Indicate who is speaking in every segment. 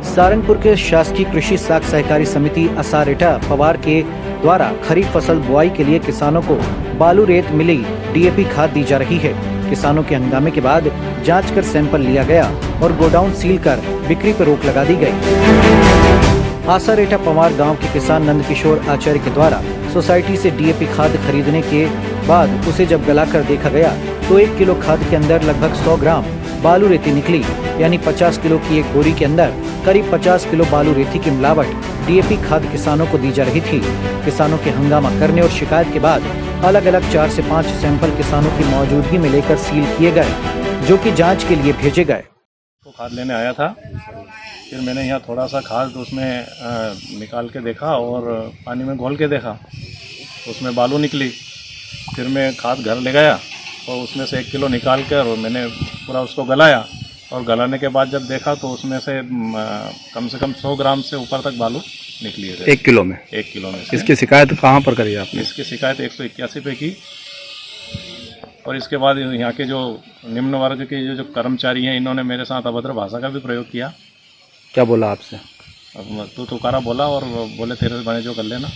Speaker 1: सहारनपुर के शासकीय कृषि साख सहकारी समिति असारेटा पवार के द्वारा खरीफ फसल बुआई के लिए किसानों को बालू रेत मिली डीएपी खाद दी जा रही है। किसानों के हंगामे के बाद जांच कर सैंपल लिया गया और गोडाउन सील कर बिक्री पर रोक लगा दी गई। आसारेटा पवार गांव के किसान नंद किशोर आचार्य के द्वारा सोसाइटी से डीएपी खाद खरीदने के बाद उसे जब गलाकर देखा गया तो 1 किलो खाद के अंदर लगभग 100 ग्राम बालू रेती निकली, यानी 50 किलो की एक बोरी के अंदर करीब 50 किलो बालू रेती की मिलावट डीएपी खाद किसानों को दी जा रही थी। किसानों के हंगामा करने और शिकायत के बाद अलग अलग 4 से 5 सैंपल किसानों की मौजूदगी में लेकर सील किए गए, जो कि जांच के लिए भेजे गए।
Speaker 2: तो खाद लेने आया था, फिर मैंने यहाँ थोड़ा सा खाद उसमें निकाल के देखा और पानी में घोल के देखा, उसमें बालू निकली। फिर मैं खाद घर ले गया और उसमें से 1 किलो निकाल कर और मैंने पूरा उसको गलाया, और गलाने के बाद जब देखा तो उसमें से कम 100 ग्राम से ऊपर तक बालू निकली है
Speaker 3: 1 किलो में।
Speaker 2: 1 किलो में।
Speaker 3: इसकी शिकायत कहाँ पर करी आपने?
Speaker 2: इसकी शिकायत 181 पे की, और इसके बाद यहाँ के जो निम्न वर्ग के जो कर्मचारी हैं, इन्होंने मेरे साथ अभद्र भाषा का भी प्रयोग किया।
Speaker 3: क्या बोला आपसे?
Speaker 2: अब तू तुकारा बोला और बोले तेरे से बने जो कर लेना।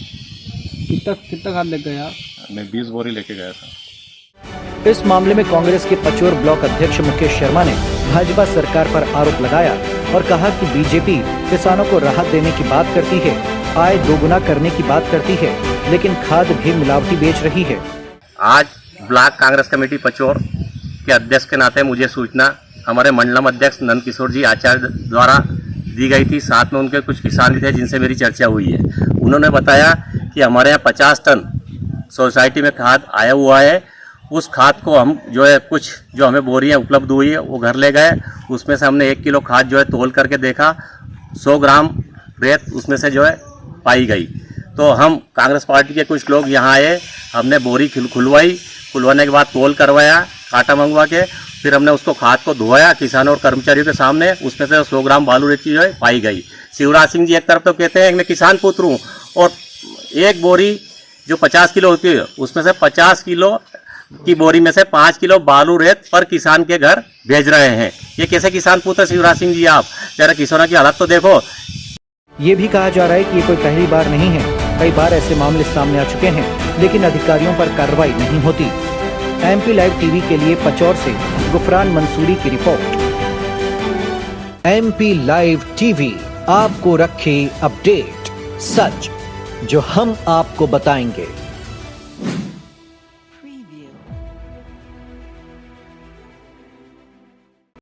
Speaker 3: कितना खाद लेके गए आप?
Speaker 2: मैं 20 बोरी लेके गया था।
Speaker 1: इस मामले में कांग्रेस के पचोर ब्लॉक अध्यक्ष मुकेश शर्मा ने भाजपा सरकार पर आरोप लगाया और कहा कि बीजेपी किसानों को राहत देने की बात करती है, आय दोगुना करने की बात करती है, लेकिन खाद भी मिलावटी बेच रही है।
Speaker 4: आज ब्लॉक कांग्रेस कमेटी पचोर के अध्यक्ष के नाते मुझे सूचना हमारे मंडलम अध्यक्ष नंद किशोर जी आचार्य द्वारा दी गई थी। साथ में उनके कुछ किसान भी थे जिनसे मेरी चर्चा हुई है। उन्होंने बताया कि हमारे यहाँ 50 टन सोसाइटी में खाद आया हुआ है। उस खाद को हम जो है कुछ जो हमें बोरियां उपलब्ध हुई है वो घर ले गए। उसमें से हमने 1 किलो खाद जो है तोल करके देखा, 100 ग्राम रेत उसमें से जो है पाई गई। तो हम कांग्रेस पार्टी के कुछ लोग यहाँ आए, हमने बोरी खुलवाने के बाद तोल करवाया कांटा मंगवा के, फिर हमने उसको खाद को धोया किसानों और कर्मचारियों के सामने। उसमें से 100 ग्राम बालू रेती जो है पाई गई। शिवराज सिंह जी एक तरफ तो कहते हैं मैं किसान पुत्र हूँ, और एक बोरी जो 50 किलो होती है उसमें से 50 किलो की बोरी में से 5 किलो बालू रेत पर किसान के घर भेज रहे हैं। ये कैसे किसान पुत्र शिवराज सिंह जी? आप जरा किसानों की हालत तो देखो।
Speaker 1: ये भी कहा जा रहा है कि ये कोई पहली बार नहीं है, कई बार ऐसे मामले सामने आ चुके हैं, लेकिन अधिकारियों पर कार्रवाई नहीं होती। MP लाइव टीवी के लिए पचौर से गुफरान मंसूरी की रिपोर्ट। MP लाइव टीवी आपको रखे अपडेट, सच जो हम आपको बताएंगे।